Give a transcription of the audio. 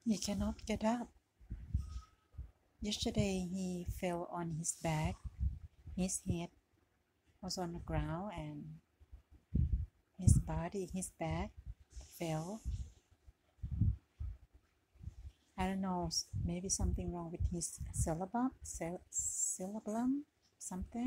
He cannot get up. Yesterday he fell on his back. His head was on the ground and his back fell. I don't know, maybe something wrong with his cerebellum, something.